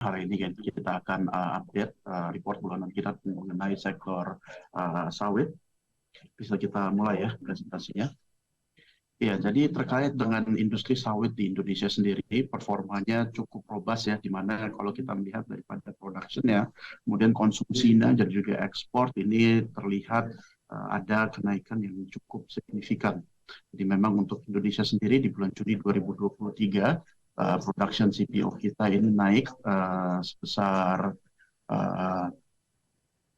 Hari ini kita akan update report bulanan kita mengenai sektor sawit. Bisa kita mulai ya presentasinya. Ya, jadi terkait dengan industri sawit di Indonesia sendiri, performanya cukup robust ya, di mana kalau kita melihat daripada production-nya, kemudian konsumsinya dan juga ekspor ini terlihat ada kenaikan yang cukup signifikan. Jadi memang untuk Indonesia sendiri di bulan Juni 2023, production CPO kita ini naik sebesar uh,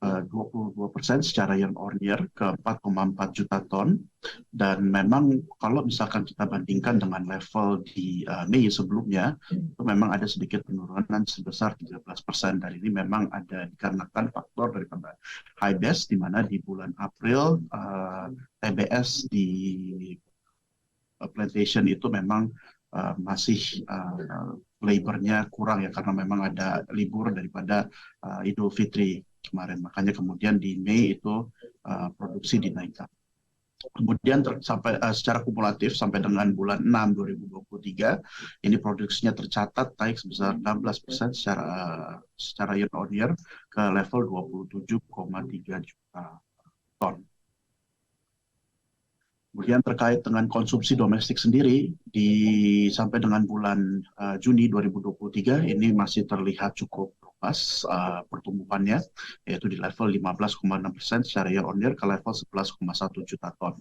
22% secara year on year ke 4,4 juta ton. Dan memang kalau misalkan kita bandingkan dengan level di Mei sebelumnya, itu memang ada sedikit penurunan sebesar 13%. Dan ini memang ada dikarenakan faktor daripada high base, di mana di bulan April TBS di plantation itu memang masih labornya kurang ya, karena memang ada libur daripada Idul Fitri kemarin. Makanya kemudian di Mei itu produksi dinaikkan. Kemudian sampai secara kumulatif sampai dengan bulan 6 2023 ini produksinya tercatat naik sebesar 16% secara year on year ke level 27,3 juta ton. Kemudian terkait dengan konsumsi domestik sendiri sampai dengan bulan Juni 2023 ini masih terlihat cukup robust pertumbuhannya, yaitu di level 15,6% secara year on year ke level 11,1 juta ton.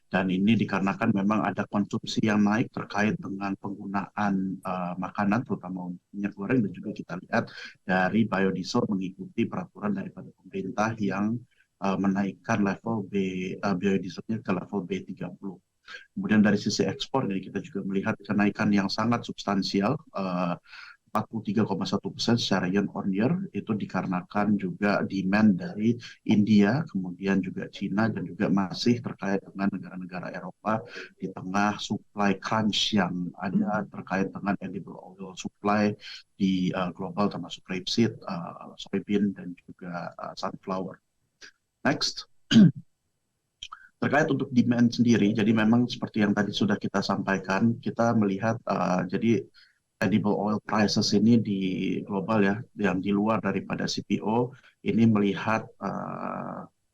Dan ini dikarenakan memang ada konsumsi yang naik terkait dengan penggunaan makanan, terutama minyak goreng, dan juga kita lihat dari biodiesel mengikuti peraturan daripada pemerintah yang menaikkan level biodieselnya ke level B30. Kemudian dari sisi ekspor, jadi kita juga melihat kenaikan yang sangat substansial, 43,1% secara year on year, itu dikarenakan juga demand dari India, kemudian juga Cina, dan juga masih terkait dengan negara-negara Eropa di tengah supply crunch yang ada terkait dengan edible oil supply di global, termasuk rapeseed, soybean, dan juga sunflower. Next. Terkait untuk demand sendiri, jadi memang seperti yang tadi sudah kita sampaikan, kita melihat jadi edible oil prices ini di global ya, yang di luar daripada CPO, ini melihat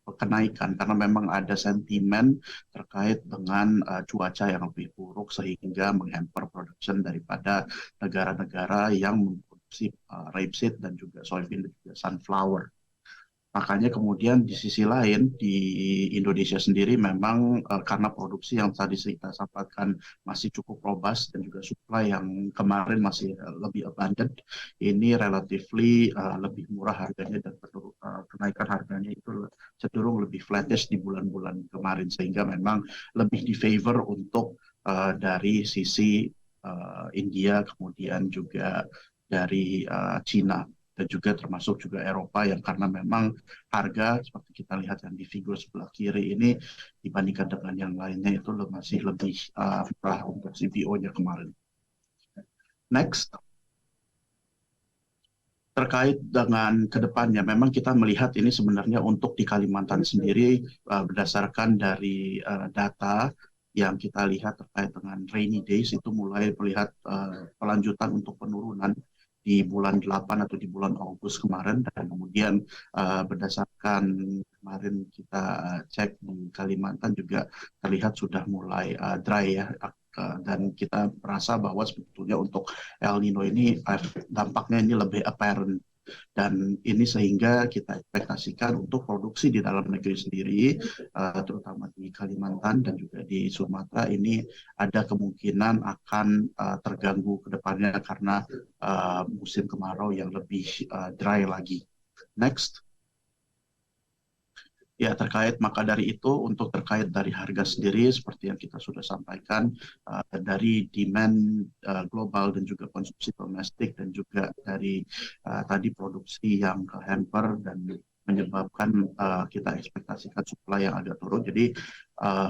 kenaikan karena memang ada sentimen terkait dengan cuaca yang lebih buruk sehingga menghamper production daripada negara-negara yang memproduksi rapeseed dan juga soybean dan juga sunflower. Makanya kemudian di sisi lain di Indonesia sendiri memang karena produksi yang tadi kita sampaikan masih cukup robust dan juga supply yang kemarin masih lebih abundant, ini relatively lebih murah harganya dan kenaikan harganya itu cenderung lebih flattish di bulan-bulan kemarin, sehingga memang lebih di favor untuk dari sisi India, kemudian juga dari Cina, dan juga termasuk juga Eropa, yang karena memang harga seperti kita lihat yang di figur sebelah kiri ini dibandingkan dengan yang lainnya itu masih lebih murah untuk CPO-nya kemarin. Next. Terkait dengan kedepannya, memang kita melihat ini sebenarnya untuk di Kalimantan sendiri berdasarkan dari data yang kita lihat terkait dengan rainy days itu mulai melihat pelanjutan untuk penurunan di bulan 8 atau di bulan Agustus kemarin, dan kemudian berdasarkan kemarin kita cek di Kalimantan juga terlihat sudah mulai dry ya, dan kita merasa bahwa sebetulnya untuk El Nino ini dampaknya ini lebih apparent, dan ini sehingga kita ekspektasikan untuk produksi di dalam negeri sendiri, terutama di Kalimantan dan juga di Sumatera, ini ada kemungkinan akan terganggu ke depannya karena musim kemarau yang lebih dry lagi. Next. Ya, maka dari itu untuk terkait dari harga sendiri seperti yang kita sudah sampaikan, dari demand global dan juga konsumsi domestik, dan juga dari tadi produksi yang hamper dan menyebabkan kita ekspektasikan supply yang agak turun. Jadi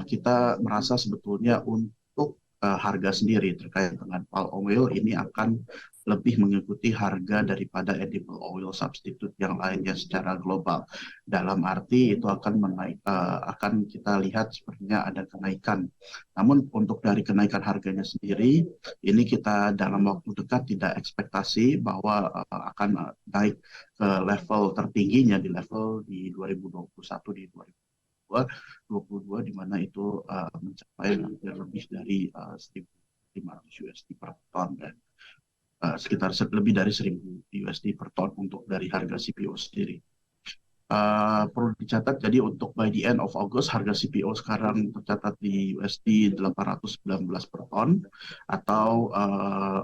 kita merasa sebetulnya untuk harga sendiri terkait dengan palm oil ini akan lebih mengikuti harga daripada edible oil substitute yang lainnya secara global. Dalam arti itu akan kita lihat sepertinya ada kenaikan. Namun untuk dari kenaikan harganya sendiri, ini kita dalam waktu dekat tidak ekspektasi bahwa akan naik ke level tertingginya di 2021 di 2022 di mana itu mencapai hampir lebih dari 1.500 USD per ton dan sekitar lebih dari 1.000 USD per ton untuk dari harga CPO sendiri. Perlu dicatat jadi untuk by the end of August harga CPO sekarang tercatat di USD 819 per ton atau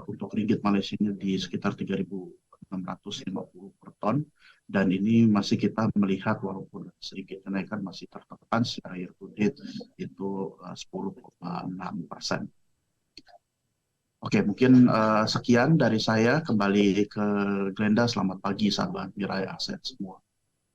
untuk ringgit Malaysia di sekitar 3.650 per ton dan ini masih kita melihat walaupun sedikit kenaikan masih tertekan secara year to date itu 10,6%. Oke, mungkin sekian dari saya. Kembali ke Glenda. Selamat pagi, sahabat Mirai Aset semua.